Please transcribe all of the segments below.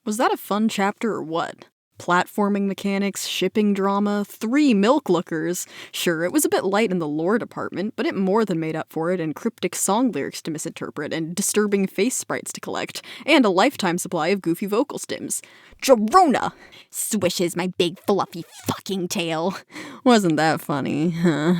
Was that a fun chapter or what? Platforming mechanics, shipping drama, 3 milk lookers. Sure, it was a bit light in the lore department, but it more than made up for it in cryptic song lyrics to misinterpret and disturbing face sprites to collect, and a lifetime supply of goofy vocal stims. Jerona! Swishes my big fluffy fucking tail. Wasn't that funny, huh?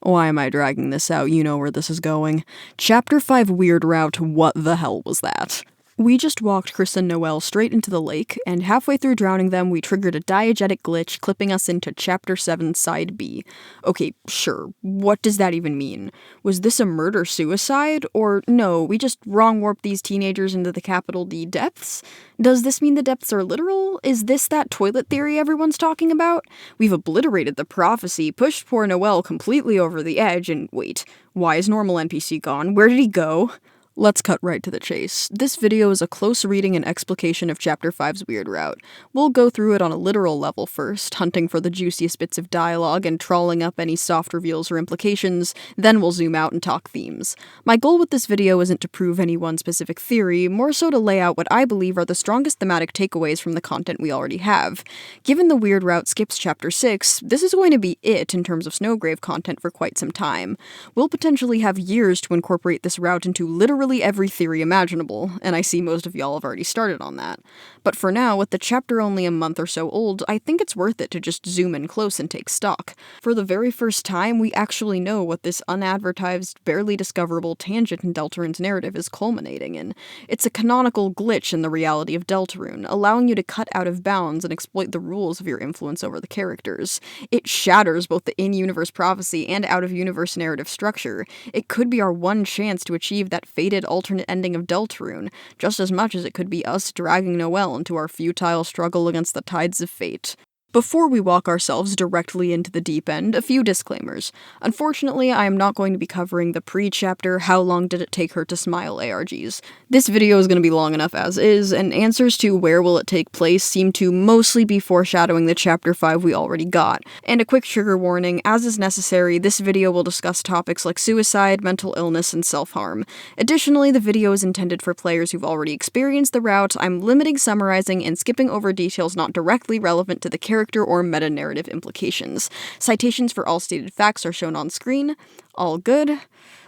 Why am I dragging this out? You know where this is going. Chapter 5 Weird Route, what the hell was that? We just walked Kris and Noelle straight into the lake, and halfway through drowning them, we triggered a diegetic glitch, clipping us into Chapter 7, Side B. Okay, sure, what does that even mean? Was this a murder-suicide? Or no, we just wrong-warped these teenagers into the capital D depths? Does this mean the depths are literal? Is this that toilet theory everyone's talking about? We've obliterated the prophecy, pushed poor Noelle completely over the edge, and wait, why is normal NPC gone? Where did he go? Let's cut right to the chase. This video is a close reading and explication of Chapter 5's Weird Route. We'll go through it on a literal level first, hunting for the juiciest bits of dialogue and trawling up any soft reveals or implications, then we'll zoom out and talk themes. My goal with this video isn't to prove any one specific theory, more so to lay out what I believe are the strongest thematic takeaways from the content we already have. Given the Weird Route skips Chapter 6, this is going to be it in terms of Snowgrave content for quite some time. We'll potentially have years to incorporate this route into literally every theory imaginable, and I see most of y'all have already started on that. But for now, with the chapter only a month or so old, I think it's worth it to just zoom in close and take stock. For the very first time, we actually know what this unadvertised, barely discoverable tangent in Deltarune's narrative is culminating in. It's a canonical glitch in the reality of Deltarune, allowing you to cut out of bounds and exploit the rules of your influence over the characters. It shatters both the in-universe prophecy and out-of-universe narrative structure. It could be our one chance to achieve that fated alternate ending of Deltarune, just as much as it could be us dragging Noelle into our futile struggle against the tides of fate. Before we walk ourselves directly into the deep end, a few disclaimers. Unfortunately, I am not going to be covering the pre-chapter How Long Did It Take Her to Smile ARGs. This video is going to be long enough as is, and answers to where will it take place seem to mostly be foreshadowing the Chapter 5 we already got. And a quick trigger warning, as is necessary, this video will discuss topics like suicide, mental illness, and self-harm. Additionally, the video is intended for players who've already experienced the route. I'm limiting summarizing and skipping over details not directly relevant to the character or meta-narrative implications. Citations for all stated facts are shown on screen. All good.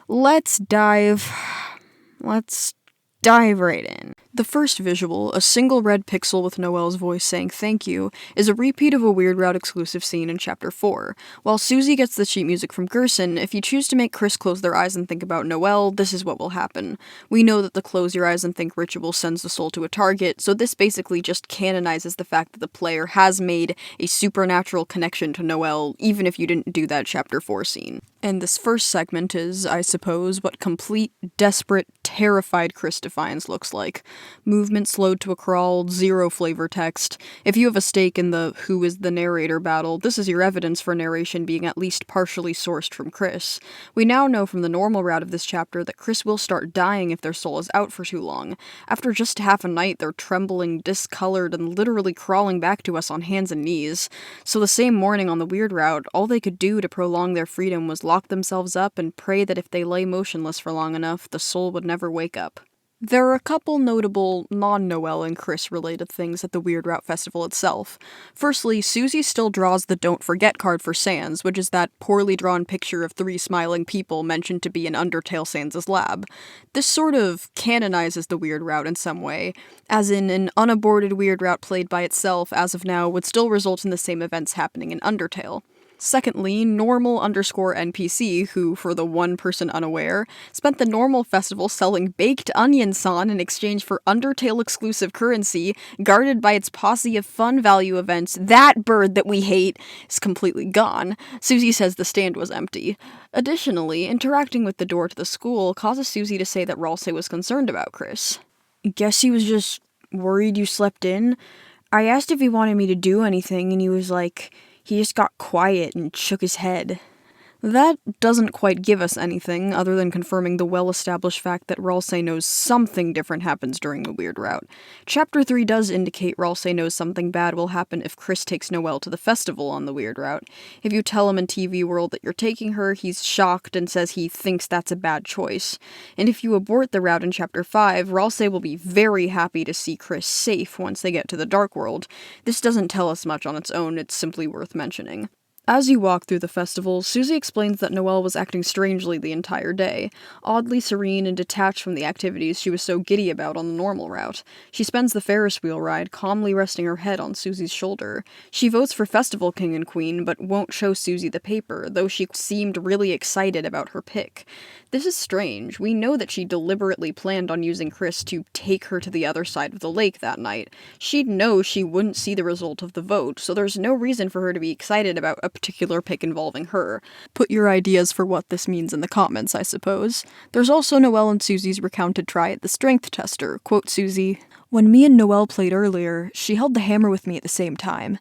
Let's dive right in. The first visual, a single red pixel with Noelle's voice saying thank you, is a repeat of a Weird Route exclusive scene in Chapter 4. While Susie gets the sheet music from Gerson, if you choose to make Kris close their eyes and think about Noelle, this is what will happen. We know that the close your eyes and think ritual sends the soul to a target, so this basically just canonizes the fact that the player has made a supernatural connection to Noelle, even if you didn't do that Chapter 4 scene. And this first segment is, I suppose, what complete, desperate, terrified Kris Defiance looks like. Movement slowed to a crawl, zero flavor text. If you have a stake in the who is the narrator battle, this is your evidence for narration being at least partially sourced from Kris. We now know from the normal route of this chapter that Kris will start dying if their soul is out for too long. After just half a night, they're trembling, discolored, and literally crawling back to us on hands and knees. So the same morning on the Weird Route, all they could do to prolong their freedom was lock themselves up and pray that if they lay motionless for long enough, the soul would never wake up. There are a couple notable non-Noelle and Kris related things at the Weird Route Festival itself. Firstly, Susie still draws the Don't Forget card for Sans, which is that poorly drawn picture of 3 smiling people mentioned to be in Undertale Sans' lab. This sort of canonizes the Weird Route in some way, as in an unaborted Weird Route played by itself as of now would still result in the same events happening in Undertale. Secondly, normal_NPC, who, for the one person unaware, spent the normal festival selling baked onion san in exchange for Undertale-exclusive currency, guarded by its posse of fun value events. That bird that we hate is completely gone. Susie says the stand was empty. Additionally, interacting with the door to the school causes Susie to say that Ralsei was concerned about Kris. Guess he was just worried you slept in? I asked if he wanted me to do anything, and he was like... He just got quiet and shook his head. That doesn't quite give us anything, other than confirming the well-established fact that Ralsei knows something different happens during the weird route. Chapter 3 does indicate Ralsei knows something bad will happen if Kris takes Noelle to the festival on the weird route. If you tell him in TV World that you're taking her, he's shocked and says he thinks that's a bad choice. And if you abort the route in Chapter 5, Ralsei will be very happy to see Kris safe once they get to the Dark World. This doesn't tell us much on its own, it's simply worth mentioning. As you walk through the festival, Susie explains that Noelle was acting strangely the entire day, oddly serene and detached from the activities she was so giddy about on the normal route. She spends the Ferris wheel ride calmly resting her head on Susie's shoulder. She votes for Festival King and Queen, but won't show Susie the paper, though she seemed really excited about her pick. This is strange. We know that she deliberately planned on using Kris to take her to the other side of the lake that night. She'd know she wouldn't see the result of the vote, so there's no reason for her to be excited about a particular pick involving her. Put your ideas for what this means in the comments, I suppose. There's also Noelle and Susie's recounted try at the strength tester. Quote Susie, "When me and Noelle played earlier, she held the hammer with me at the same time.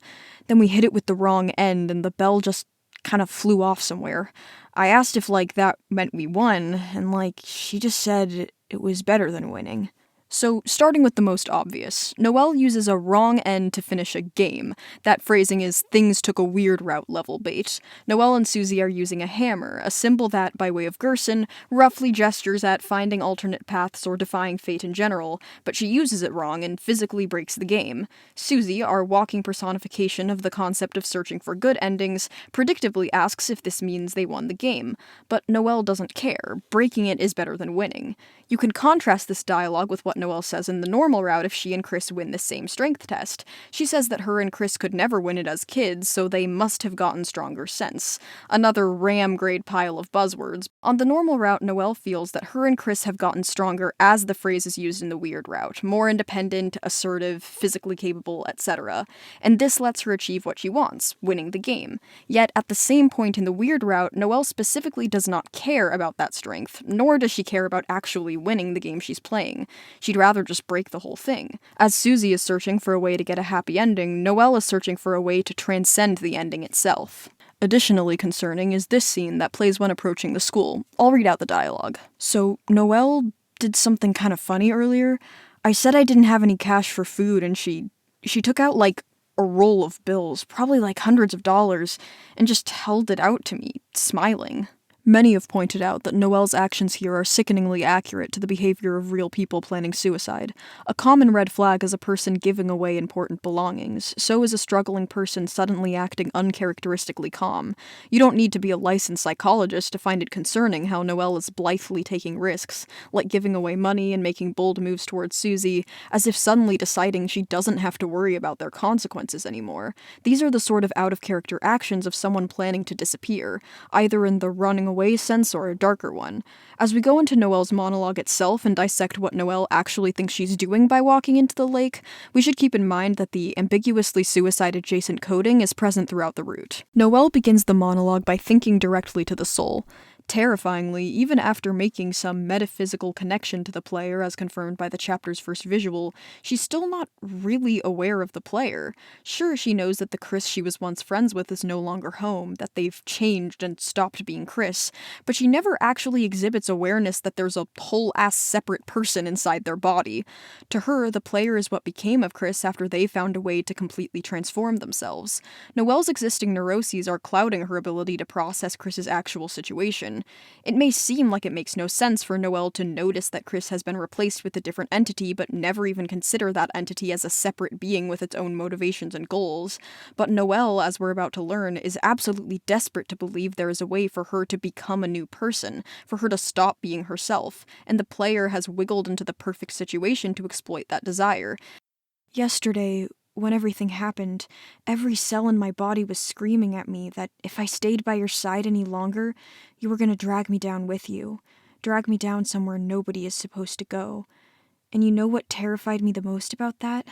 Then we hit it with the wrong end and the bell just kind of flew off somewhere. I asked if, that meant we won, and, she just said it was better than winning." So, starting with the most obvious, Noelle uses a wrong end to finish a game. That phrasing is things took a weird route level bait. Noelle and Susie are using a hammer, a symbol that, by way of Gerson, roughly gestures at finding alternate paths or defying fate in general, but she uses it wrong and physically breaks the game. Susie, our walking personification of the concept of searching for good endings, predictably asks if this means they won the game. But Noelle doesn't care. Breaking it is better than winning. You can contrast this dialogue with what Noelle says in the normal route if she and Kris win the same strength test. She says that her and Kris could never win it as kids, so they must have gotten stronger since. Another RAM-grade pile of buzzwords. On the normal route, Noelle feels that her and Kris have gotten stronger as the phrase is used in the weird route. More independent, assertive, physically capable, etc. And this lets her achieve what she wants, winning the game. Yet, at the same point in the weird route, Noelle specifically does not care about that strength, nor does she care about actually winning the game she's playing. She'd rather just break the whole thing. As Susie is searching for a way to get a happy ending, Noelle is searching for a way to transcend the ending itself. Additionally concerning is this scene that plays when approaching the school. I'll read out the dialogue. "So, Noelle did something kind of funny earlier. I said I didn't have any cash for food, and she took out, a roll of bills, probably hundreds of dollars, and just held it out to me, smiling." Many have pointed out that Noelle's actions here are sickeningly accurate to the behavior of real people planning suicide. A common red flag is a person giving away important belongings. So is a struggling person suddenly acting uncharacteristically calm. You don't need to be a licensed psychologist to find it concerning how Noelle is blithely taking risks, like giving away money and making bold moves towards Susie, as if suddenly deciding she doesn't have to worry about their consequences anymore. These are the sort of out-of-character actions of someone planning to disappear, either in the running away sense or a darker one. As we go into Noelle's monologue itself and dissect what Noelle actually thinks she's doing by walking into the lake, we should keep in mind that the ambiguously suicide-adjacent coding is present throughout the route. Noelle begins the monologue by thinking directly to the soul. Terrifyingly, even after making some metaphysical connection to the player as confirmed by the chapter's first visual, she's still not really aware of the player. Sure, she knows that the Kris she was once friends with is no longer home, that they've changed and stopped being Kris, but she never actually exhibits awareness that there's a whole-ass separate person inside their body. To her, the player is what became of Kris after they found a way to completely transform themselves. Noelle's existing neuroses are clouding her ability to process Kris's actual situation. It may seem like it makes no sense for Noelle to notice that Kris has been replaced with a different entity, but never even consider that entity as a separate being with its own motivations and goals. But Noelle, as we're about to learn, is absolutely desperate to believe there is a way for her to become a new person, for her to stop being herself, and the player has wiggled into the perfect situation to exploit that desire. "Yesterday, when everything happened, every cell in my body was screaming at me that if I stayed by your side any longer, you were going to drag me down with you. Drag me down somewhere nobody is supposed to go. And you know what terrified me the most about that?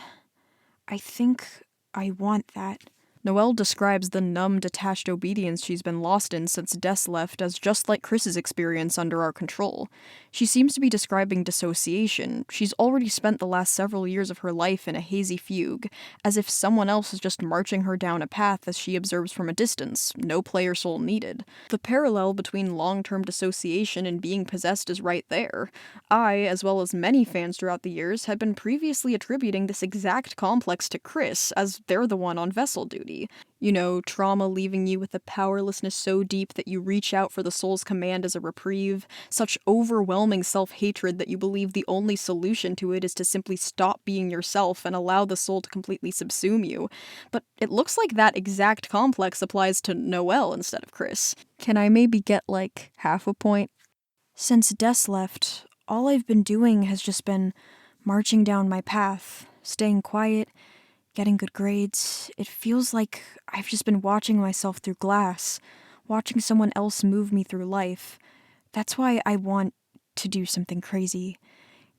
I think I want that." Noelle describes the numb, detached obedience she's been lost in since Des left as just like Kris's experience under our control. She seems to be describing dissociation. She's already spent the last several years of her life in a hazy fugue, as if someone else is just marching her down a path as she observes from a distance, no player soul needed. The parallel between long-term dissociation and being possessed is right there. I, as well as many fans throughout the years, had been previously attributing this exact complex to Kris, as they're the one on vessel duty. You know, trauma leaving you with a powerlessness so deep that you reach out for the soul's command as a reprieve, such overwhelming self-hatred that you believe the only solution to it is to simply stop being yourself and allow the soul to completely subsume you. But it looks like that exact complex applies to Noelle instead of Kris. Can I maybe get, like, half a point? Since Des left, all I've been doing has just been marching down my path, staying quiet, getting good grades. It feels like I've just been watching myself through glass, watching someone else move me through life. That's why I want to do something crazy.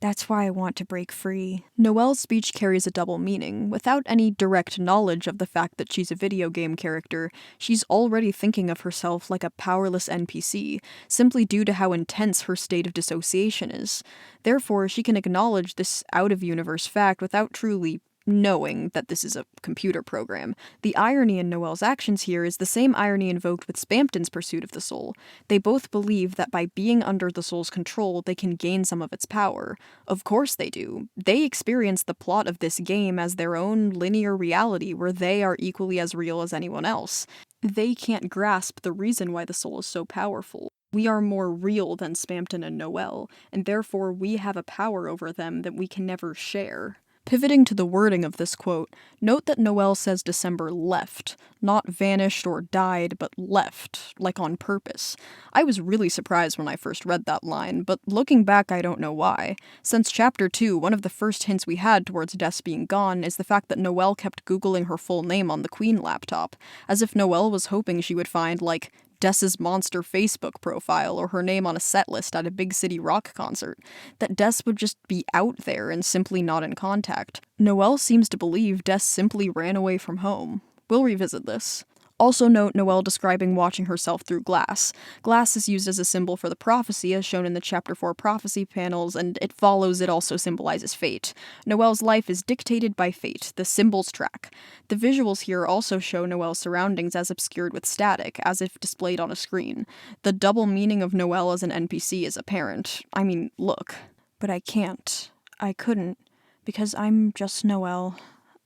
That's why I want to break free. Noelle's speech carries a double meaning. Without any direct knowledge of the fact that she's a video game character, she's already thinking of herself like a powerless NPC, simply due to how intense her state of dissociation is. Therefore, she can acknowledge this out-of-universe fact without truly knowing that this is a computer program. The irony in Noelle's actions here is the same irony invoked with Spamton's pursuit of the soul. They both believe that by being under the soul's control, they can gain some of its power. Of course they do. They experience the plot of this game as their own linear reality where they are equally as real as anyone else. They can't grasp the reason why the soul is so powerful. We are more real than Spamton and Noelle, and therefore we have a power over them that we can never share. Pivoting to the wording of this quote, note that Noelle says December left, not vanished or died, but left, like on purpose. I was really surprised when I first read that line, but looking back I don't know why. Since Chapter 2, one of the first hints we had towards Des being gone is the fact that Noelle kept Googling her full name on the Queen laptop, as if Noelle was hoping she would find, like, Des's monster Facebook profile or her name on a set list at a big city rock concert, that Des would just be out there and simply not in contact. Noelle seems to believe Des simply ran away from home. We'll revisit this. Also note Noelle describing watching herself through glass. Glass is used as a symbol for the prophecy as shown in the Chapter 4 prophecy panels, and it follows it also symbolizes fate. Noelle's life is dictated by fate, the symbols track. The visuals here also show Noelle's surroundings as obscured with static, as if displayed on a screen. The double meaning of Noelle as an NPC is apparent. I mean, look. But I can't. I couldn't. Because I'm just Noelle.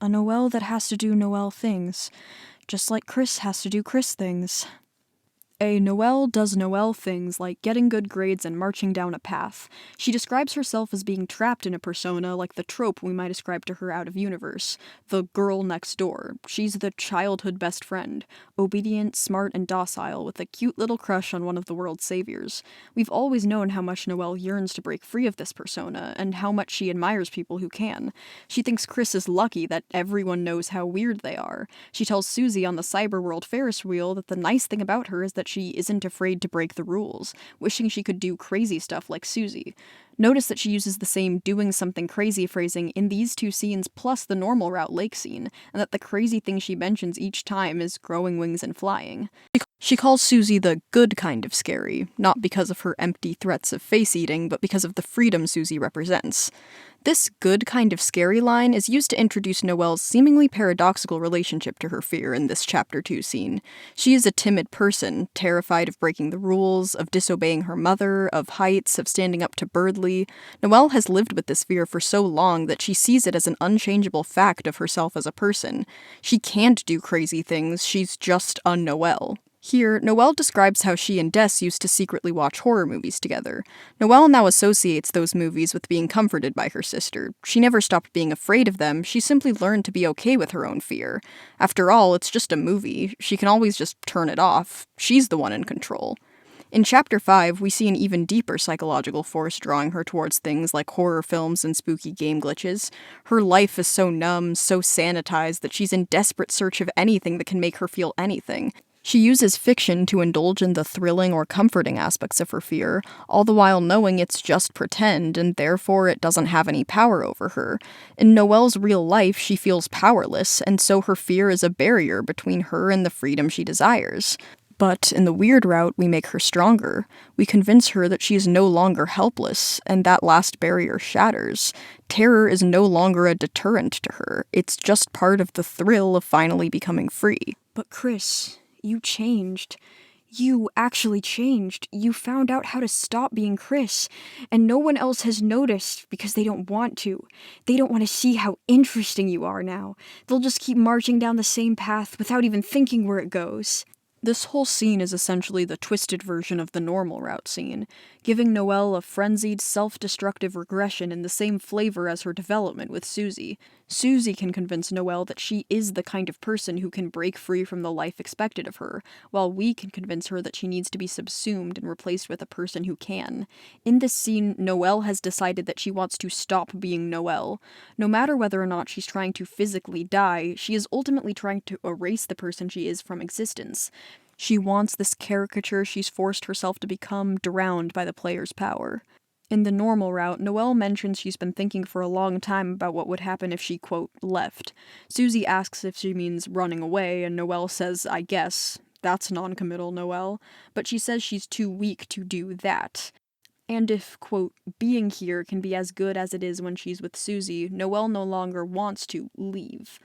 A Noelle that has to do Noelle things. Just like Kris has to do Kris things. A Noelle does Noelle things like getting good grades and marching down a path. She describes herself as being trapped in a persona like the trope we might ascribe to her out of universe. The girl next door. She's the childhood best friend. Obedient, smart, and docile, with a cute little crush on one of the world's saviors. We've always known how much Noelle yearns to break free of this persona, and how much she admires people who can. She thinks Kris is lucky that everyone knows how weird they are. She tells Susie on the Cyberworld Ferris wheel that the nice thing about her is that she isn't afraid to break the rules, wishing she could do crazy stuff like Susie. Notice that she uses the same doing something crazy phrasing in these two scenes plus the normal route lake scene, and that the crazy thing she mentions each time is growing wings and flying. She calls Susie the good kind of scary, not because of her empty threats of face-eating, but because of the freedom Susie represents. This good kind of scary line is used to introduce Noelle's seemingly paradoxical relationship to her fear in this Chapter 2 scene. She is a timid person, terrified of breaking the rules, of disobeying her mother, of heights, of standing up to Birdley. Noelle has lived with this fear for so long that she sees it as an unchangeable fact of herself as a person. She can't do crazy things, she's just a Noelle. Here, Noelle describes how she and Des used to secretly watch horror movies together. Noelle now associates those movies with being comforted by her sister. She never stopped being afraid of them, she simply learned to be okay with her own fear. After all, it's just a movie. She can always just turn it off. She's the one in control. In Chapter 5, we see an even deeper psychological force drawing her towards things like horror films and spooky game glitches. Her life is so numb, so sanitized, that she's in desperate search of anything that can make her feel anything. She uses fiction to indulge in the thrilling or comforting aspects of her fear, all the while knowing it's just pretend and therefore it doesn't have any power over her. In Noelle's real life, she feels powerless, and so her fear is a barrier between her and the freedom she desires. But in the weird route, we make her stronger. We convince her that she is no longer helpless, and that last barrier shatters. Terror is no longer a deterrent to her. It's just part of the thrill of finally becoming free. But Kris, you changed. You actually changed. You found out how to stop being Kris, and no one else has noticed because they don't want to. They don't want to see how interesting you are now. They'll just keep marching down the same path without even thinking where it goes. This whole scene is essentially the twisted version of the normal route scene, giving Noelle a frenzied, self-destructive regression in the same flavor as her development with Susie. Susie can convince Noelle that she is the kind of person who can break free from the life expected of her, while we can convince her that she needs to be subsumed and replaced with a person who can. In this scene, Noelle has decided that she wants to stop being Noelle. No matter whether or not she's trying to physically die, she is ultimately trying to erase the person she is from existence. She wants this caricature she's forced herself to become drowned by the player's power. In the normal route, Noelle mentions she's been thinking for a long time about what would happen if she, quote, left. Susie asks if she means running away, and Noelle says, I guess. That's non-committal, Noelle. But she says she's too weak to do that. And if, quote, being here can be as good as it is when she's with Susie, Noelle no longer wants to leave.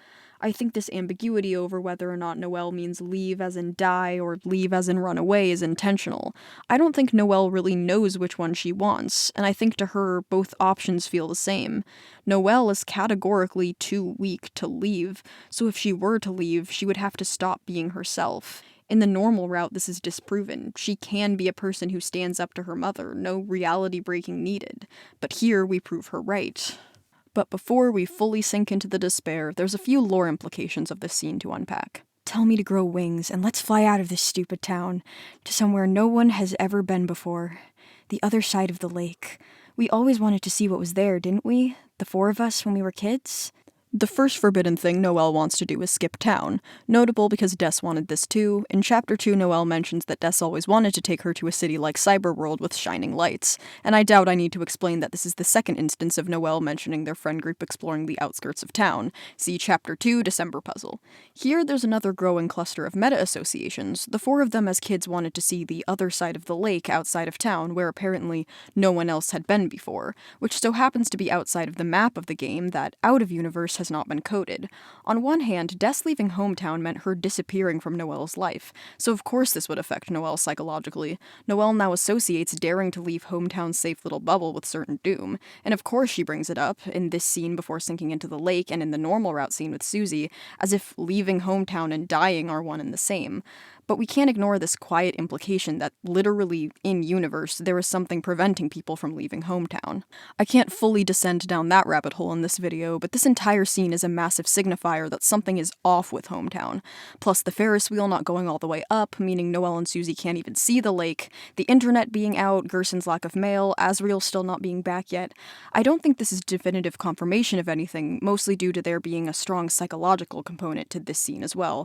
I think this ambiguity over whether or not Noelle means leave as in die or leave as in run away is intentional. I don't think Noelle really knows which one she wants, and I think to her both options feel the same. Noelle is categorically too weak to leave, so if she were to leave, she would have to stop being herself. In the normal route, this is disproven. She can be a person who stands up to her mother, no reality breaking needed. But here we prove her right. But before we fully sink into the despair, there's a few lore implications of this scene to unpack. Tell me to grow wings, and let's fly out of this stupid town, to somewhere no one has ever been before. The other side of the lake. We always wanted to see what was there, didn't we? The four of us when we were kids? The first forbidden thing Noelle wants to do is skip town. Notable because Des wanted this too. In Chapter 2, Noelle mentions that Des always wanted to take her to a city like Cyberworld with shining lights, and I doubt I need to explain that this is the second instance of Noelle mentioning their friend group exploring the outskirts of town. See Chapter 2, December Puzzle. Here, there's another growing cluster of meta-associations. The four of them as kids wanted to see the other side of the lake outside of town, where apparently no one else had been before, which so happens to be outside of the map of the game that out-of-universe has not been coded. On one hand, Des leaving hometown meant her disappearing from Noelle's life, so of course this would affect Noelle psychologically. Noelle now associates daring to leave hometown's safe little bubble with certain doom, and of course she brings it up, in this scene before sinking into the lake and in the normal route scene with Susie, as if leaving hometown and dying are one and the same. But we can't ignore this quiet implication that literally, in-universe, there is something preventing people from leaving hometown. I can't fully descend down that rabbit hole in this video, but this entire scene is a massive signifier that something is off with hometown. Plus the Ferris wheel not going all the way up, meaning Noelle and Susie can't even see the lake, the internet being out, Gerson's lack of mail, Asriel still not being back yet. I don't think this is definitive confirmation of anything, mostly due to there being a strong psychological component to this scene as well.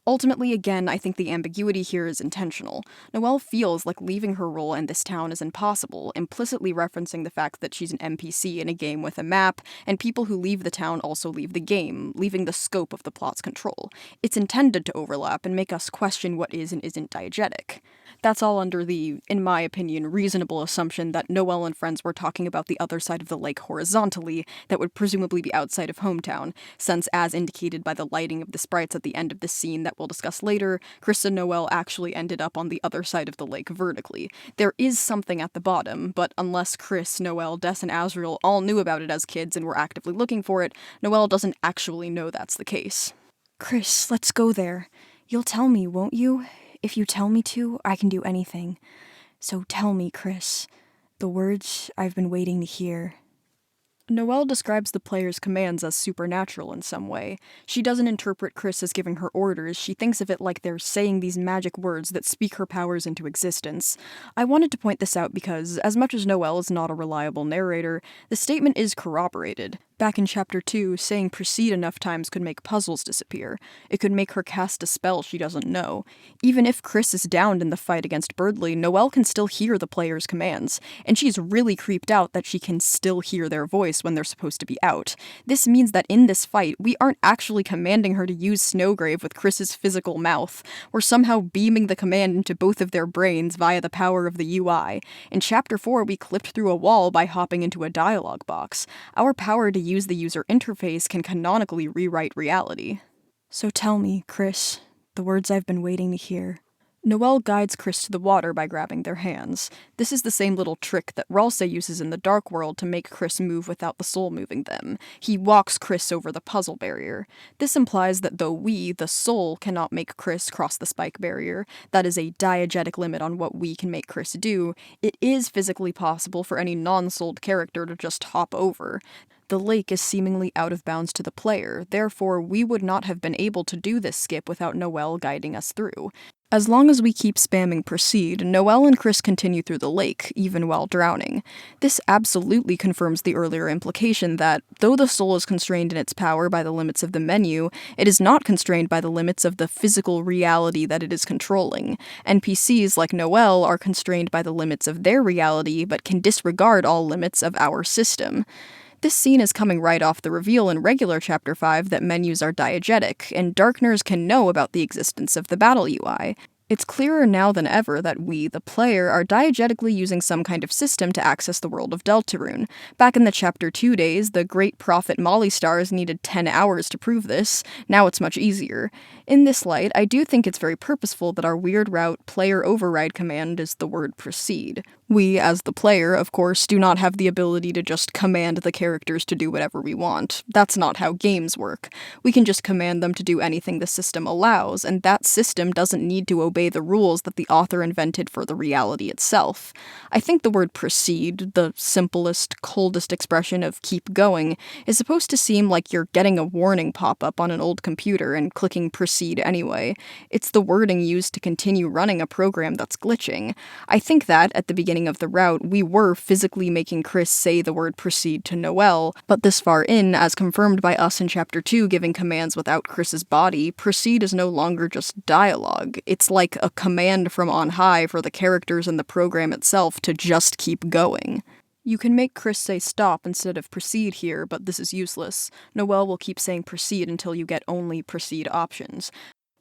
Ultimately, again, I think the ambiguity here is intentional. Noelle feels like leaving her role in this town is impossible, implicitly referencing the fact that she's an NPC in a game with a map, and people who leave the town also leave the game, leaving the scope of the plot's control. It's intended to overlap and make us question what is and isn't diegetic. That's all under the, in my opinion, reasonable assumption that Noelle and friends were talking about the other side of the lake horizontally, that would presumably be outside of hometown, since as indicated by the lighting of the sprites at the end of this scene that we'll discuss later, Kris and Noelle actually ended up on the other side of the lake vertically. There is something at the bottom, but unless Kris, Noelle, Des, and Asriel all knew about it as kids and were actively looking for it, Noelle doesn't actually know that's the case. Kris, let's go there. You'll tell me, won't you? If you tell me to, I can do anything. So tell me, Kris. The words I've been waiting to hear. Noelle describes the player's commands as supernatural in some way. She doesn't interpret Kris as giving her orders, she thinks of it like they're saying these magic words that speak her powers into existence. I wanted to point this out because, as much as Noelle is not a reliable narrator, the statement is corroborated. Back in Chapter 2, saying proceed enough times could make puzzles disappear. It could make her cast a spell she doesn't know. Even if Kris is downed in the fight against Birdley, Noelle can still hear the player's commands, and she's really creeped out that she can still hear their voice when they're supposed to be out. This means that in this fight, we aren't actually commanding her to use Snowgrave with Kris's physical mouth. We're somehow beaming the command into both of their brains via the power of the UI. In Chapter 4, we clipped through a wall by hopping into a dialogue box. Our power to use the user interface can canonically rewrite reality. So tell me, Kris, the words I've been waiting to hear. Noelle guides Kris to the water by grabbing their hands. This is the same little trick that Ralsei uses in the Dark World to make Kris move without the soul moving them. He walks Kris over the puzzle barrier. This implies that though we, the soul, cannot make Kris cross the spike barrier, that is a diegetic limit on what we can make Kris do, it is physically possible for any non-souled character to just hop over. The lake is seemingly out of bounds to the player, therefore we would not have been able to do this skip without Noelle guiding us through. As long as we keep spamming proceed, Noelle and Kris continue through the lake, even while drowning. This absolutely confirms the earlier implication that, though the soul is constrained in its power by the limits of the menu, it is not constrained by the limits of the physical reality that it is controlling. NPCs like Noelle are constrained by the limits of their reality, but can disregard all limits of our system. This scene is coming right off the reveal in regular Chapter 5 that menus are diegetic, and Darkners can know about the existence of the battle UI. It's clearer now than ever that we, the player, are diegetically using some kind of system to access the world of Deltarune. Back in the Chapter 2 days, the great prophet Molly Stars needed 10 hours to prove this. Now it's much easier. In this light, I do think it's very purposeful that our weird route player override command is the word proceed. We, as the player, of course, do not have the ability to just command the characters to do whatever we want. That's not how games work. We can just command them to do anything the system allows, and that system doesn't need to obey the rules that the author invented for the reality itself. I think the word proceed, the simplest, coldest expression of keep going, is supposed to seem like you're getting a warning pop-up on an old computer and clicking proceed anyway. It's the wording used to continue running a program that's glitching. I think that, at the beginning of the route, we were physically making Kris say the word proceed to Noelle, but this far in, as confirmed by us in Chapter 2 giving commands without Kris's body, proceed is no longer just dialogue. It's like a command from on high for the characters in the program itself to just keep going. You can make Kris say stop instead of proceed here, but this is useless. Noelle will keep saying proceed until you get only proceed options.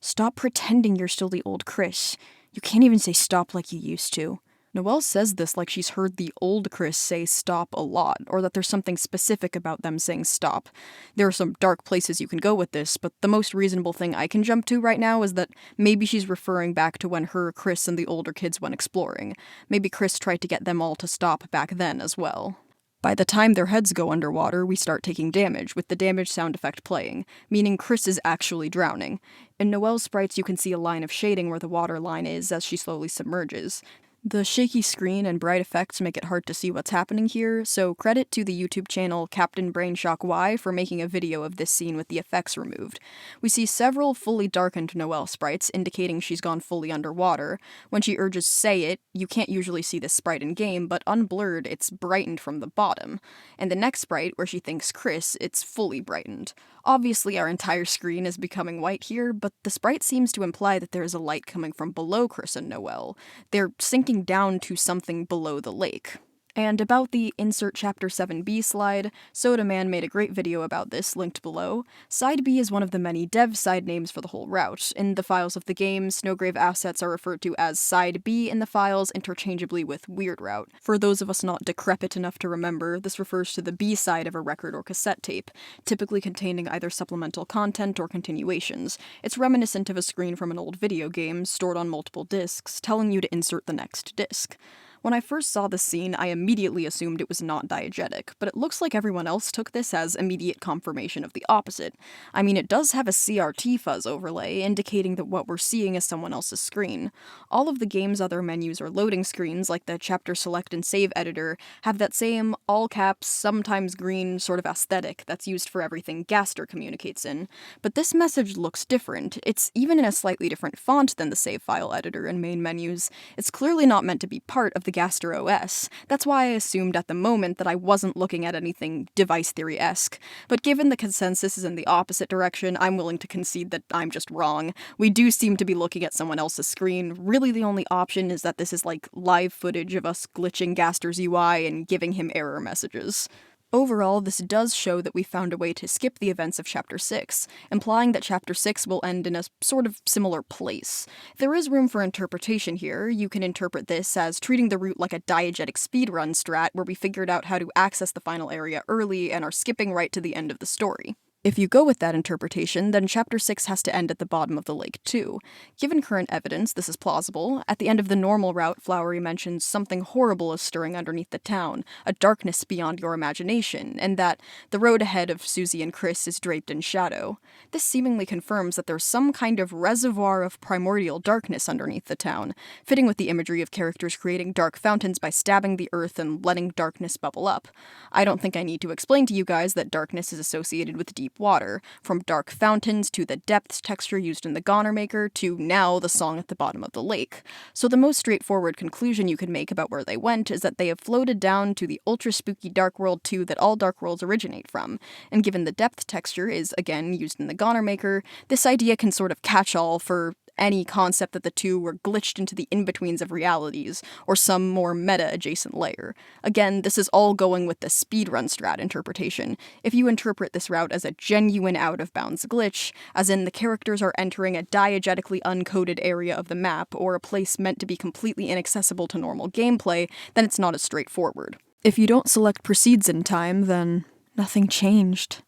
Stop pretending you're still the old Kris. You can't even say stop like you used to. Noelle says this like she's heard the old Kris say stop a lot, or that there's something specific about them saying stop. There are some dark places you can go with this, but the most reasonable thing I can jump to right now is that maybe she's referring back to when her, Kris, and the older kids went exploring. Maybe Kris tried to get them all to stop back then as well. By the time their heads go underwater, we start taking damage, with the damage sound effect playing, meaning Kris is actually drowning. In Noelle's sprites you can see a line of shading where the water line is as she slowly submerges. The shaky screen and bright effects make it hard to see what's happening here, so credit to the YouTube channel Captain Brainshock Y for making a video of this scene with the effects removed. We see several fully darkened Noelle sprites, indicating she's gone fully underwater. When she urges say it, you can't usually see this sprite in-game, but unblurred, it's brightened from the bottom. And the next sprite, where she thinks Kris, it's fully brightened. Obviously our entire screen is becoming white here, but the sprite seems to imply that there is a light coming from below Kris and Noelle. They're sinking down to something below the lake. And about the Insert Chapter 7b slide, Soda Man made a great video about this, linked below. Side B is one of the many dev side names for the whole route. In the files of the game, Snowgrave assets are referred to as Side B in the files, interchangeably with Weird Route. For those of us not decrepit enough to remember, this refers to the B side of a record or cassette tape, typically containing either supplemental content or continuations. It's reminiscent of a screen from an old video game, stored on multiple discs, telling you to insert the next disc. When I first saw this scene, I immediately assumed it was not diegetic, but it looks like everyone else took this as immediate confirmation of the opposite. I mean, it does have a CRT fuzz overlay, indicating that what we're seeing is someone else's screen. All of the game's other menus or loading screens, like the chapter select and save editor, have that same all-caps, sometimes green sort of aesthetic that's used for everything Gaster communicates in. But this message looks different. It's even in a slightly different font than the save file editor and main menus. It's clearly not meant to be part of the the Gaster OS. That's why I assumed at the moment that I wasn't looking at anything device theory-esque. But given the consensus is in the opposite direction, I'm willing to concede that I'm just wrong. We do seem to be looking at someone else's screen. Really the only option is that this is like live footage of us glitching Gaster's UI and giving him error messages. Overall, this does show that we found a way to skip the events of Chapter 6, implying that Chapter 6 will end in a sort of similar place. There is room for interpretation here. You can interpret this as treating the route like a diegetic speedrun strat where we figured out how to access the final area early and are skipping right to the end of the story. If you go with that interpretation, then Chapter 6 has to end at the bottom of the lake too. Given current evidence, this is plausible. At the end of the normal route, Flowery mentions something horrible is stirring underneath the town, a darkness beyond your imagination, and that the road ahead of Susie and Kris is draped in shadow. This seemingly confirms that there's some kind of reservoir of primordial darkness underneath the town, fitting with the imagery of characters creating dark fountains by stabbing the earth and letting darkness bubble up. I don't think I need to explain to you guys that darkness is associated with deep water, from dark fountains to the depth texture used in the Goner Maker to now the song at the bottom of the lake. So the most straightforward conclusion you can make about where they went is that they have floated down to the ultra spooky Dark World 2 that all Dark Worlds originate from, and given the depth texture is again used in the Goner Maker, this idea can sort of catch all for any concept that the two were glitched into the in-betweens of realities, or some more meta-adjacent layer. Again, this is all going with the speedrun strat interpretation. If you interpret this route as a genuine out-of-bounds glitch, as in the characters are entering a diegetically uncoded area of the map, or a place meant to be completely inaccessible to normal gameplay, then it's not as straightforward. If you don't select proceeds in time, then nothing changed.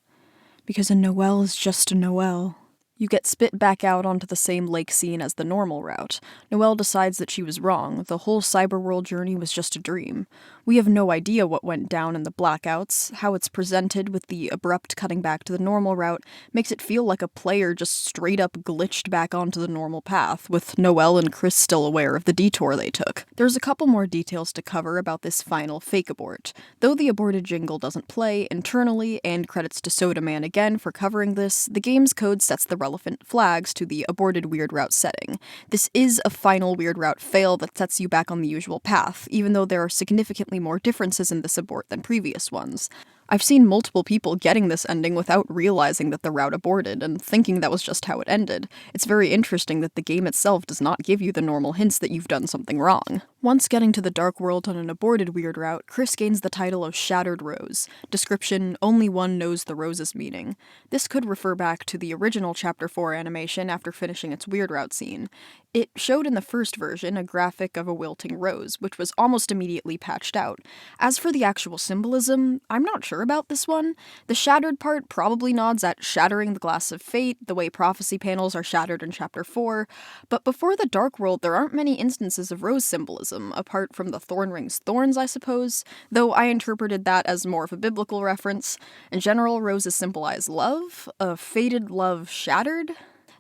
Because a Noelle is just a Noelle. You get spit back out onto the same lake scene as the normal route. Noelle decides that she was wrong. The whole cyberworld journey was just a dream. We have no idea what went down in the blackouts. How it's presented with the abrupt cutting back to the normal route makes it feel like a player just straight up glitched back onto the normal path, with Noelle and Kris still aware of the detour they took. There's a couple more details to cover about this final fake abort. Though the aborted jingle doesn't play internally, and credits to Soda Man again for covering this, the game's code sets the relevant flags to the aborted weird route setting. This is a final weird route fail that sets you back on the usual path, even though there are significantly more differences in this abort than previous ones. I've seen multiple people getting this ending without realizing that the route aborted and thinking that was just how it ended. It's very interesting that the game itself does not give you the normal hints that you've done something wrong. Once getting to the Dark World on an aborted weird route, Kris gains the title of Shattered Rose. Description: only one knows the rose's meaning. This could refer back to the original Chapter 4 animation after finishing its weird route scene. It showed in the first version a graphic of a wilting rose, which was almost immediately patched out. As for the actual symbolism, I'm not sure about this one. The shattered part probably nods at shattering the glass of fate, the way prophecy panels are shattered in Chapter 4, but before the Dark World there aren't many instances of rose symbolism, apart from the thorn ring's thorns, I suppose, though I interpreted that as more of a biblical reference. In general, roses symbolize love, a fated love shattered.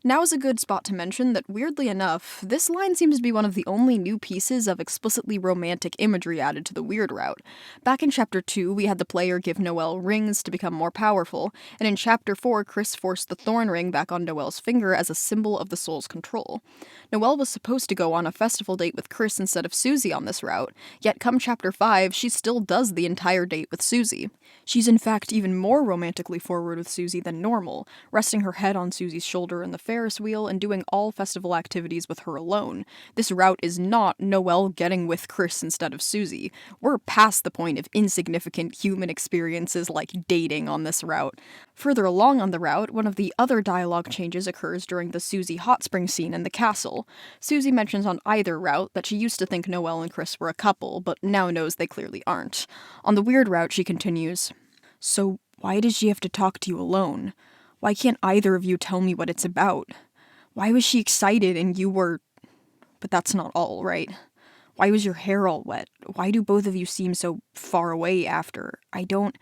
Now is a good spot to mention that, weirdly enough, this line seems to be one of the only new pieces of explicitly romantic imagery added to the weird route. Back in Chapter 2, we had the player give Noelle rings to become more powerful, and in Chapter 4, Kris forced the thorn ring back on Noelle's finger as a symbol of the soul's control. Noelle was supposed to go on a festival date with Kris instead of Susie on this route, yet come Chapter 5, she still does the entire date with Susie. She's in fact even more romantically forward with Susie than normal, resting her head on Susie's shoulder in the Ferris wheel and doing all festival activities with her alone. This route is not Noelle getting with Kris instead of Susie. We're past the point of insignificant human experiences like dating on this route. Further along on the route, one of the other dialogue changes occurs during the Susie hot spring scene in the castle. Susie mentions on either route that she used to think Noelle and Kris were a couple, but now knows they clearly aren't. On the weird route, she continues, "So why does she have to talk to you alone? Why can't either of you tell me what it's about? Why was she excited and you were... But that's not all, right? Why was your hair all wet? Why do both of you seem so far away after? I don't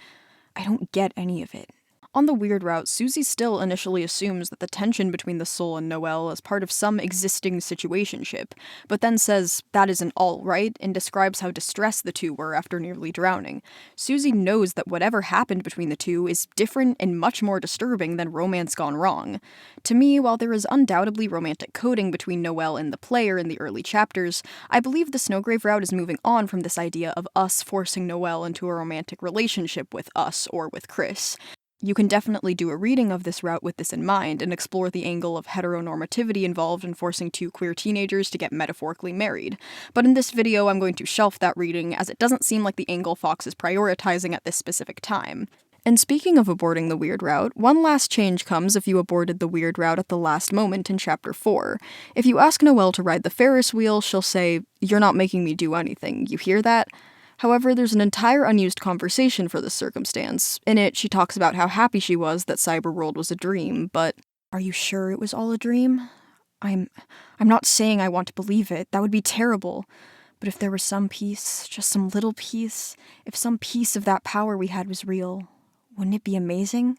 get any of it." On the weird route, Susie still initially assumes that the tension between the soul and Noelle is part of some existing situationship, but then says that isn't all right and describes how distressed the two were after nearly drowning. Susie knows that whatever happened between the two is different and much more disturbing than romance gone wrong. To me, while there is undoubtedly romantic coding between Noelle and the player in the early chapters, I believe the Snowgrave route is moving on from this idea of us forcing Noelle into a romantic relationship with us or with Kris. You can definitely do a reading of this route with this in mind and explore the angle of heteronormativity involved in forcing two queer teenagers to get metaphorically married. But in this video, I'm going to shelf that reading as it doesn't seem like the angle Fox is prioritizing at this specific time. And speaking of aborting the weird route, one last change comes if you aborted the weird route at the last moment in Chapter 4. If you ask Noelle to ride the Ferris wheel, she'll say, "You're not making me do anything. You hear that?" However, there's an entire unused conversation for this circumstance. In it, she talks about how happy she was that Cyberworld was a dream, but are you sure it was all a dream? I'm not saying I want to believe it. That would be terrible. But if there was some piece, just some little piece, if some piece of that power we had was real, wouldn't it be amazing?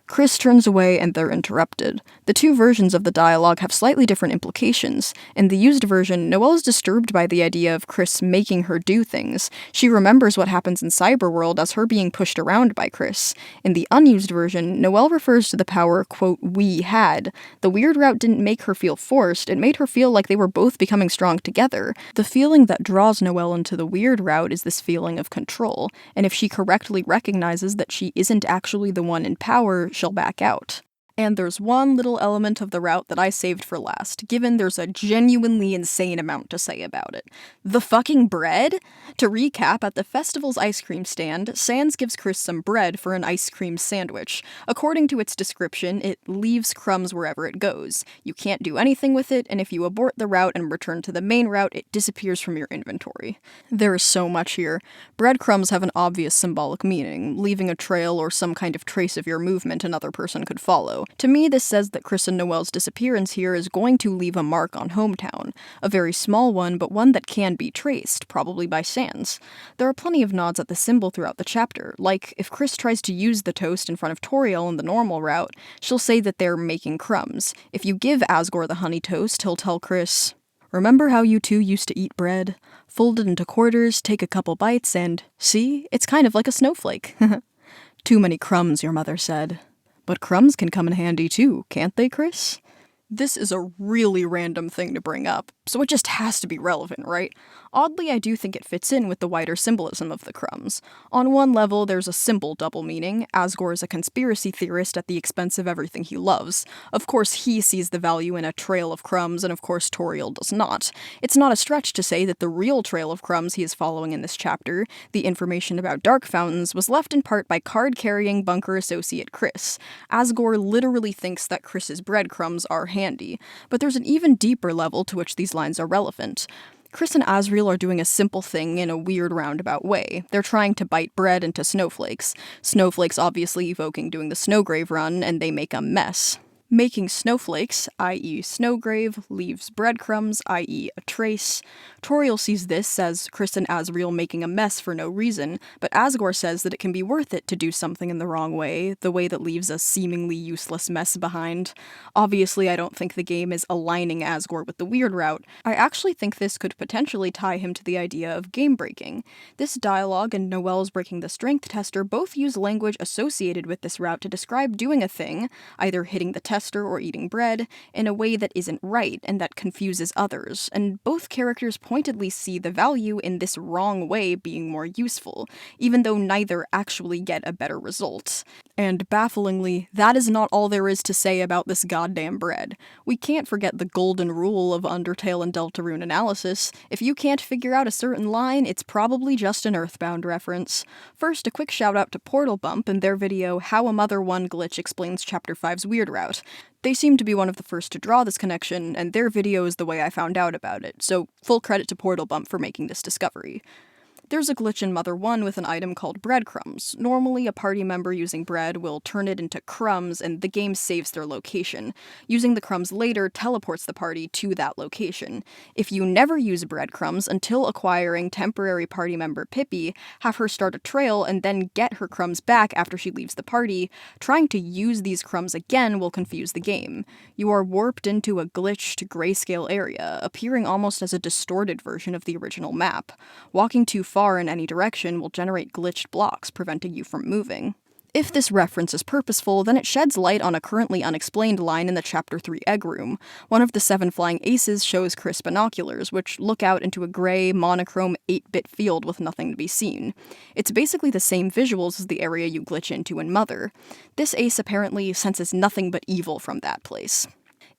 Kris turns away and they're interrupted. The two versions of the dialogue have slightly different implications. In the used version, Noelle is disturbed by the idea of Kris making her do things. She remembers what happens in Cyberworld as her being pushed around by Kris. In the unused version, Noelle refers to the power, quote, we had. The weird route didn't make her feel forced, it made her feel like they were both becoming strong together. The feeling that draws Noelle into the weird route is this feeling of control, and if she correctly recognizes that she isn't actually the one in power, she'll back out. And there's one little element of the route that I saved for last, given there's a genuinely insane amount to say about it. The fucking bread? To recap, at the festival's ice cream stand, Sans gives Kris some bread for an ice cream sandwich. According to its description, it leaves crumbs wherever it goes. You can't do anything with it, and if you abort the route and return to the main route, it disappears from your inventory. There is so much here. Breadcrumbs have an obvious symbolic meaning, leaving a trail or some kind of trace of your movement another person could follow. To me, this says that Kris and Noelle's disappearance here is going to leave a mark on Hometown. A very small one, but one that can be traced, probably by Sans. There are plenty of nods at the symbol throughout the chapter, like if Kris tries to use the toast in front of Toriel in the normal route, she'll say that they're making crumbs. If you give Asgore the honey toast, he'll tell Kris, "Remember how you two used to eat bread? Fold it into quarters, take a couple bites, and see? It's kind of like a snowflake." "Too many crumbs," your mother said. But crumbs can come in handy too, can't they, Kris? This is a really random thing to bring up, so it just has to be relevant, right? Oddly, I do think it fits in with the wider symbolism of the crumbs. On one level, there's a simple double meaning. Asgore is a conspiracy theorist at the expense of everything he loves. Of course, he sees the value in a trail of crumbs, and of course Toriel does not. It's not a stretch to say that the real trail of crumbs he is following in this chapter, the information about dark fountains, was left in part by card-carrying bunker associate Kris. Asgore literally thinks that Kris's breadcrumbs are handy, but there's an even deeper level to which these lines are relevant. Kris and Asriel are doing a simple thing in a weird roundabout way. They're trying to bite bread into snowflakes. Snowflakes obviously evoking doing the Snowgrave run, and they make a mess. Making snowflakes, i.e. Snowgrave, leaves breadcrumbs, i.e. a trace. Toriel sees this as Kris and Asriel making a mess for no reason, but Asgore says that it can be worth it to do something in the wrong way, the way that leaves a seemingly useless mess behind. Obviously, I don't think the game is aligning Asgore with the weird route. I actually think this could potentially tie him to the idea of game breaking. This dialogue and Noelle's breaking the strength tester both use language associated with this route to describe doing a thing, either hitting the tester or eating bread, in a way that isn't right and that confuses others, and both characters pointedly see the value in this wrong way being more useful, even though neither actually get a better result. And bafflingly, that is not all there is to say about this goddamn bread. We can't forget the golden rule of Undertale and Deltarune analysis. If you can't figure out a certain line, it's probably just an Earthbound reference. First, a quick shout out to Portal Bump and their video How a Mother 1 Glitch Explains Chapter 5's Weird Route. They seem to be one of the first to draw this connection, and their video is the way I found out about it, so full credit to Portal Bump for making this discovery. There's a glitch in Mother 1 with an item called breadcrumbs. Normally, a party member using bread will turn it into crumbs and the game saves their location. Using the crumbs later teleports the party to that location. If you never use breadcrumbs until acquiring temporary party member Pippi, have her start a trail and then get her crumbs back after she leaves the party, trying to use these crumbs again will confuse the game. You are warped into a glitched grayscale area, appearing almost as a distorted version of the original map. Walking too far in any direction will generate glitched blocks, preventing you from moving. If this reference is purposeful, then it sheds light on a currently unexplained line in the Chapter 3 Egg Room. One of the 7 flying aces shows Kris binoculars, which look out into a gray, monochrome 8-bit field with nothing to be seen. It's basically the same visuals as the area you glitch into in Mother. This ace apparently senses nothing but evil from that place.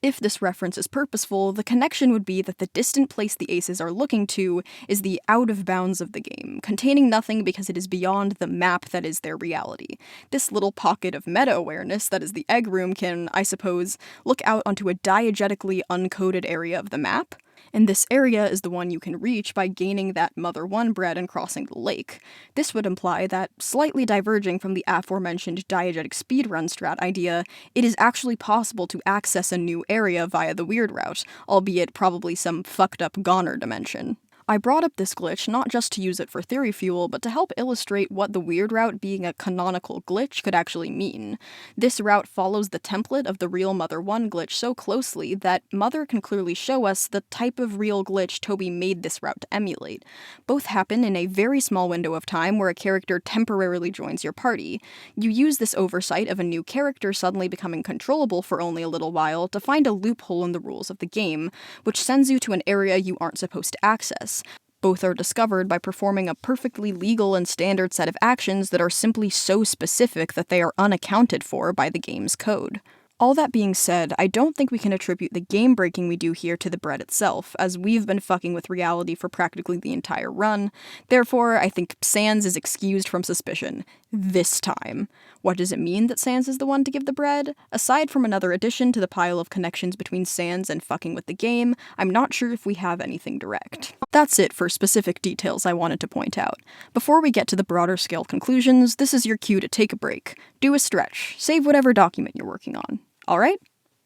If this reference is purposeful, the connection would be that the distant place the aces are looking to is the out of bounds of the game, containing nothing because it is beyond the map that is their reality. This little pocket of meta-awareness that is the Egg Room can, I suppose, look out onto a diegetically uncoded area of the map. And this area is the one you can reach by gaining that Mother 1 bread and crossing the lake. This would imply that, slightly diverging from the aforementioned diegetic speedrun strat idea, it is actually possible to access a new area via the weird route, albeit probably some fucked up goner dimension. I brought up this glitch not just to use it for theory fuel, but to help illustrate what the weird route being a canonical glitch could actually mean. This route follows the template of the real Mother 1 glitch so closely that Mother can clearly show us the type of real glitch Toby made this route to emulate. Both happen in a very small window of time where a character temporarily joins your party. You use this oversight of a new character suddenly becoming controllable for only a little while to find a loophole in the rules of the game, which sends you to an area you aren't supposed to access. Both are discovered by performing a perfectly legal and standard set of actions that are simply so specific that they are unaccounted for by the game's code. All that being said, I don't think we can attribute the game breaking we do here to the bread itself, as we've been fucking with reality for practically the entire run. Therefore, I think Sans is excused from suspicion. This time. What does it mean that Sans is the one to give the bread? Aside from another addition to the pile of connections between Sans and fucking with the game, I'm not sure if we have anything direct. That's it for specific details I wanted to point out. Before we get to the broader scale conclusions, this is your cue to take a break. Do a stretch. Save whatever document you're working on. Alright,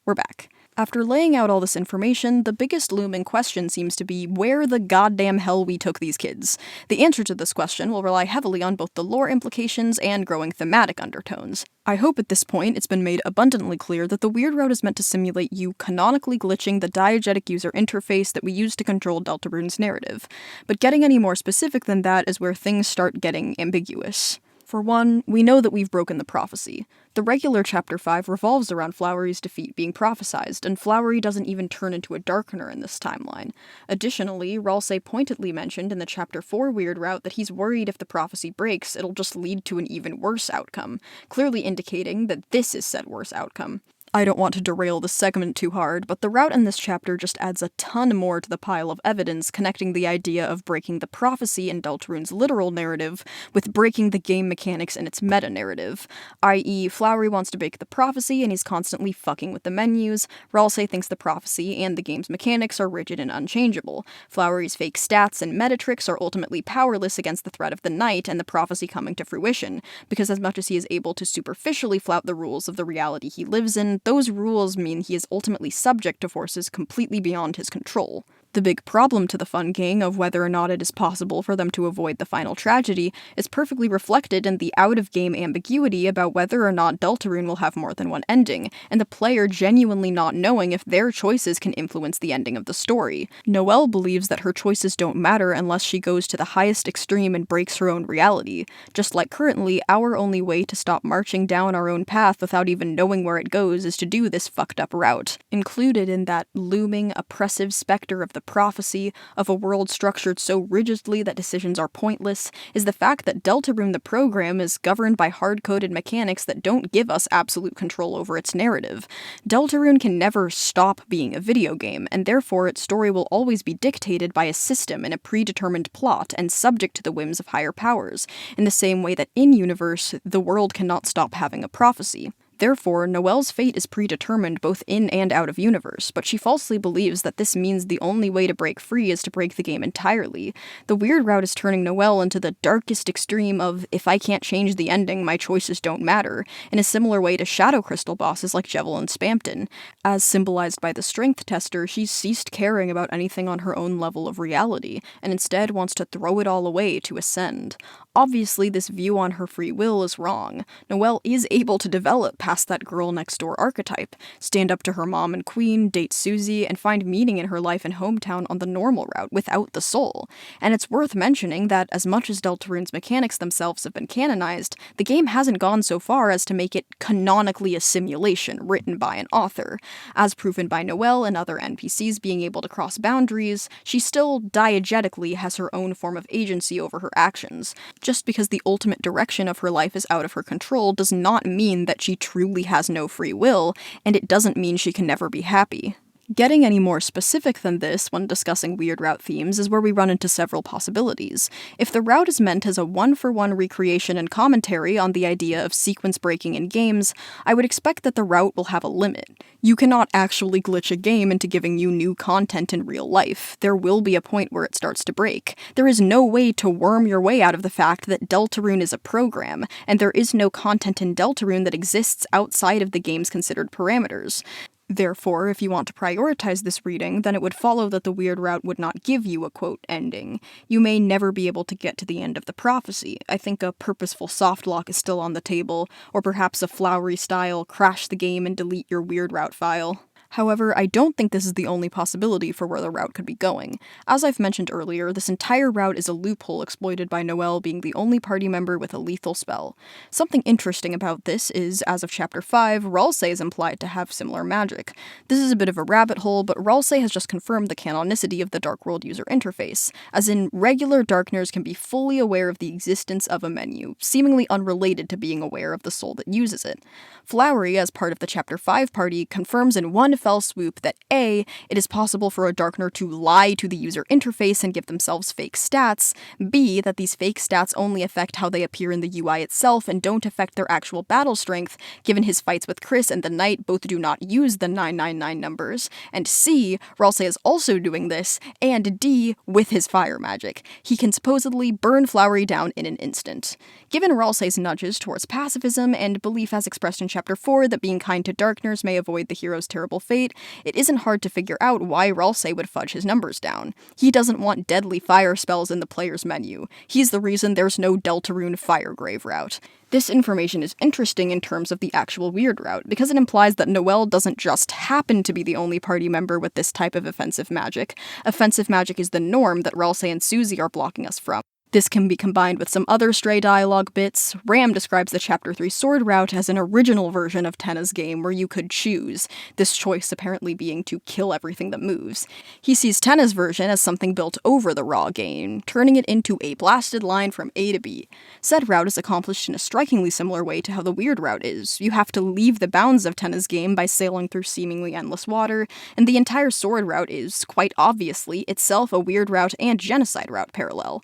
we're back. After laying out all this information, the biggest looming question seems to be where the goddamn hell we took these kids. The answer to this question will rely heavily on both the lore implications and growing thematic undertones. I hope at this point it's been made abundantly clear that the weird route is meant to simulate you canonically glitching the diegetic user interface that we use to control Deltarune's narrative. But getting any more specific than that is where things start getting ambiguous. For one, we know that we've broken the prophecy. The regular Chapter 5 revolves around Flowery's defeat being prophesized, and Flowery doesn't even turn into a Darkener in this timeline. Additionally, Ralsei pointedly mentioned in the Chapter 4 weird route that he's worried if the prophecy breaks, it'll just lead to an even worse outcome, clearly indicating that this is said worse outcome. I don't want to derail this segment too hard, but the route in this chapter just adds a ton more to the pile of evidence connecting the idea of breaking the prophecy in Deltarune's literal narrative with breaking the game mechanics in its meta-narrative, i.e. Flowery wants to break the prophecy and he's constantly fucking with the menus, Ralsei thinks the prophecy and the game's mechanics are rigid and unchangeable, Flowery's fake stats and meta tricks are ultimately powerless against the threat of the night and the prophecy coming to fruition, because as much as he is able to superficially flout the rules of the reality he lives in, those rules mean he is ultimately subject to forces completely beyond his control. The big problem to the Fun Gang of whether or not it is possible for them to avoid the final tragedy is perfectly reflected in the out-of-game ambiguity about whether or not Deltarune will have more than one ending, and the player genuinely not knowing if their choices can influence the ending of the story. Noelle believes that her choices don't matter unless she goes to the highest extreme and breaks her own reality. Just like currently, our only way to stop marching down our own path without even knowing where it goes is to do this fucked up route. Included in that looming, oppressive specter of the prophecy of a world structured so rigidly that decisions are pointless is the fact that Deltarune the program is governed by hard-coded mechanics that don't give us absolute control over its narrative. Deltarune can never stop being a video game, and therefore its story will always be dictated by a system and a predetermined plot and subject to the whims of higher powers, in the same way that in-universe, the world cannot stop having a prophecy. Therefore, Noelle's fate is predetermined both in and out of universe, but she falsely believes that this means the only way to break free is to break the game entirely. The weird route is turning Noelle into the darkest extreme of, if I can't change the ending, my choices don't matter, in a similar way to Shadow Crystal bosses like Jevil and Spamton. As symbolized by the strength tester, she's ceased caring about anything on her own level of reality, and instead wants to throw it all away to ascend. Obviously, this view on her free will is wrong. Noelle is able to develop past that girl-next-door archetype, stand up to her mom and queen, date Susie, and find meaning in her life and hometown on the normal route without the soul. And it's worth mentioning that as much as Deltarune's mechanics themselves have been canonized, the game hasn't gone so far as to make it canonically a simulation written by an author. As proven by Noelle and other NPCs being able to cross boundaries, she still diegetically has her own form of agency over her actions. Just because the ultimate direction of her life is out of her control does not mean that she truly has no free will, and it doesn't mean she can never be happy. Getting any more specific than this when discussing weird route themes is where we run into several possibilities. If the route is meant as a one-for-one recreation and commentary on the idea of sequence breaking in games, I would expect that the route will have a limit. You cannot actually glitch a game into giving you new content in real life. There will be a point where it starts to break. There is no way to worm your way out of the fact that Deltarune is a program, and there is no content in Deltarune that exists outside of the game's considered parameters. Therefore, if you want to prioritize this reading, then it would follow that the weird route would not give you a, quote, ending. You may never be able to get to the end of the prophecy. I think a purposeful softlock is still on the table, or perhaps a flowery style, crash the game and delete your weird route file. However, I don't think this is the only possibility for where the route could be going. As I've mentioned earlier, this entire route is a loophole exploited by Noelle being the only party member with a lethal spell. Something interesting about this is, as of Chapter 5, Ralsei is implied to have similar magic. This is a bit of a rabbit hole, but Ralsei has just confirmed the canonicity of the Dark World user interface, as in, regular Darkners can be fully aware of the existence of a menu, seemingly unrelated to being aware of the soul that uses it. Flowery, as part of the Chapter 5 party, confirms in one fell swoop that A, it is possible for a Darkner to lie to the user interface and give themselves fake stats, B, that these fake stats only affect how they appear in the UI itself and don't affect their actual battle strength, given his fights with Kris and the Knight both do not use the 999 numbers, and C, Ralsei is also doing this, and D, with his fire magic. He can supposedly burn Flowery down in an instant. Given Ralsei's nudges towards pacifism and belief as expressed in Chapter 4 that being kind to Darkners may avoid the hero's terrible fate, it isn't hard to figure out why Ralsei would fudge his numbers down. He doesn't want deadly fire spells in the player's menu. He's the reason there's no Deltarune Firegrave route. This information is interesting in terms of the actual weird route, because it implies that Noelle doesn't just happen to be the only party member with this type of offensive magic. Offensive magic is the norm that Ralsei and Susie are blocking us from. This can be combined with some other stray dialogue bits. Ram describes the Chapter 3 sword route as an original version of Tenna's game where you could choose, this choice apparently being to kill everything that moves. He sees Tenna's version as something built over the raw game, turning it into a blasted line from A to B. Said route is accomplished in a strikingly similar way to how the weird route is. You have to leave the bounds of Tenna's game by sailing through seemingly endless water, and the entire sword route is, quite obviously, itself a weird route and genocide route parallel.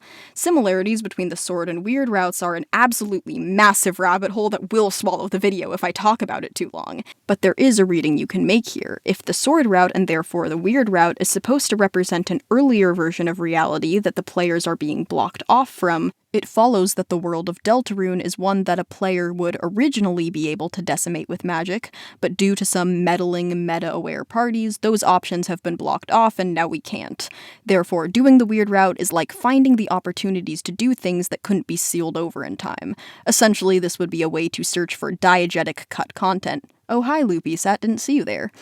Similarities between the sword and weird routes are an absolutely massive rabbit hole that will swallow the video if I talk about it too long. But there is a reading you can make here. If the sword route, and therefore the weird route, is supposed to represent an earlier version of reality that the players are being blocked off from, it follows that the world of Deltarune is one that a player would originally be able to decimate with magic, but due to some meddling, meta-aware parties, those options have been blocked off and now we can't. Therefore, doing the weird route is like finding the opportunities to do things that couldn't be sealed over in time. Essentially, this would be a way to search for diegetic cut content. Oh hi Loopy, Sat, didn't see you there.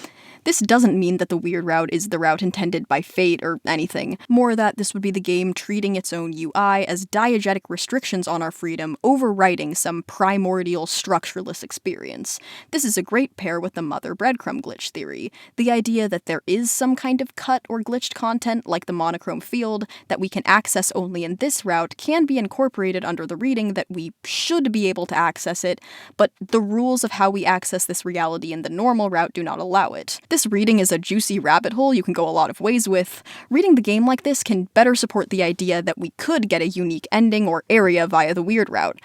This doesn't mean that the weird route is the route intended by fate or anything, more that this would be the game treating its own UI as diegetic restrictions on our freedom overriding some primordial structureless experience. This is a great pair with the mother breadcrumb glitch theory, the idea that there is some kind of cut or glitched content like the monochrome field that we can access only in this route can be incorporated under the reading that we should be able to access it, but the rules of how we access this reality in the normal route do not allow it. This reading is a juicy rabbit hole you can go a lot of ways with. Reading the game like this can better support the idea that we could get a unique ending or area via the weird route.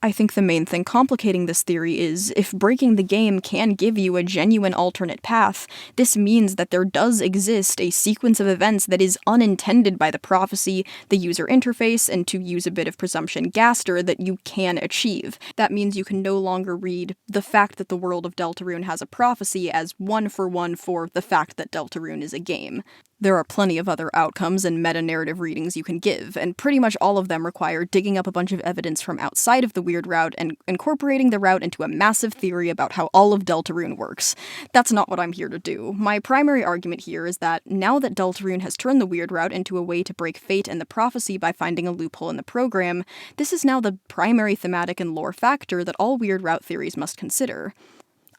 I think the main thing complicating this theory is, if breaking the game can give you a genuine alternate path, this means that there does exist a sequence of events that is unintended by the prophecy, the user interface, and to use a bit of presumption gaster, that you can achieve. That means you can no longer read the fact that the world of Deltarune has a prophecy as one for the fact that Deltarune is a game. There are plenty of other outcomes and meta-narrative readings you can give, and pretty much all of them require digging up a bunch of evidence from outside of the weird route and incorporating the route into a massive theory about how all of Deltarune works. That's not what I'm here to do. My primary argument here is that now that Deltarune has turned the weird route into a way to break fate and the prophecy by finding a loophole in the program, this is now the primary thematic and lore factor that all weird route theories must consider.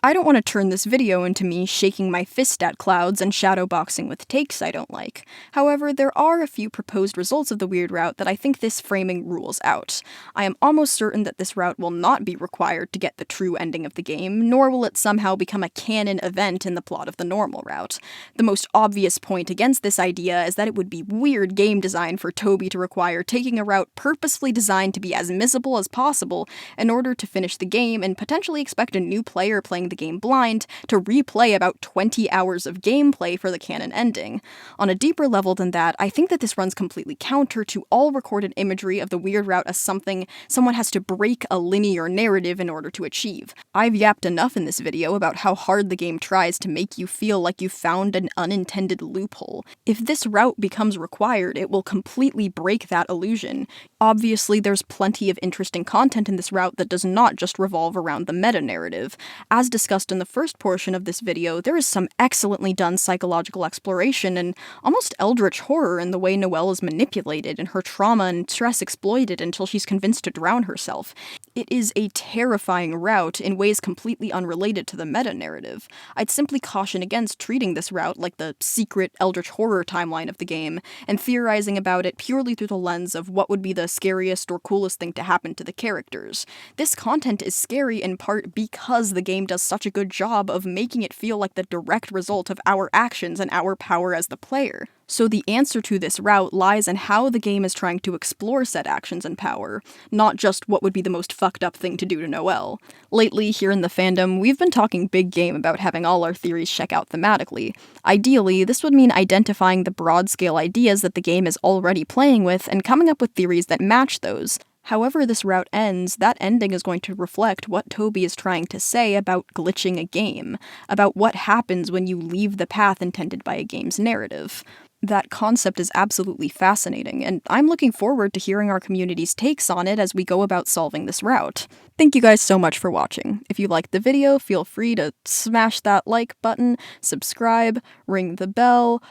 I don't want to turn this video into me shaking my fist at clouds and shadowboxing with takes I don't like. However, there are a few proposed results of the weird route that I think this framing rules out. I am almost certain that this route will not be required to get the true ending of the game, nor will it somehow become a canon event in the plot of the normal route. The most obvious point against this idea is that it would be weird game design for Toby to require taking a route purposefully designed to be as missable as possible in order to finish the game and potentially expect a new player playing the game blind to replay about 20 hours of gameplay for the canon ending. On a deeper level than that, I think that this runs completely counter to all recorded imagery of the weird route as something someone has to break a linear narrative in order to achieve. I've yapped enough in this video about how hard the game tries to make you feel like you found an unintended loophole. If this route becomes required, it will completely break that illusion. Obviously, there's plenty of interesting content in this route that does not just revolve around the meta-narrative. As discussed in the first portion of this video, there is some excellently done psychological exploration and almost eldritch horror in the way Noelle is manipulated and her trauma and stress exploited until she's convinced to drown herself. It is a terrifying route in ways completely unrelated to the meta-narrative. I'd simply caution against treating this route like the secret eldritch horror timeline of the game, and theorizing about it purely through the lens of what would be the scariest or coolest thing to happen to the characters. This content is scary in part because the game does such a good job of making it feel like the direct result of our actions and our power as the player. So the answer to this route lies in how the game is trying to explore said actions and power, not just what would be the most fucked up thing to do to Noelle. Lately, here in the fandom, we've been talking big game about having all our theories check out thematically. Ideally, this would mean identifying the broad-scale ideas that the game is already playing with and coming up with theories that match those. However this route ends, that ending is going to reflect what Toby is trying to say about glitching a game, about what happens when you leave the path intended by a game's narrative. That concept is absolutely fascinating, and I'm looking forward to hearing our community's takes on it as we go about solving this route. Thank you guys so much for watching. If you liked the video, feel free to smash that like button, subscribe, ring the bell,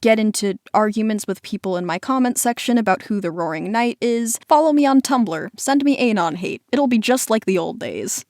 get into arguments with people in my comment section about who the Roaring Knight is, follow me on Tumblr, send me Anon hate. It'll be just like the old days.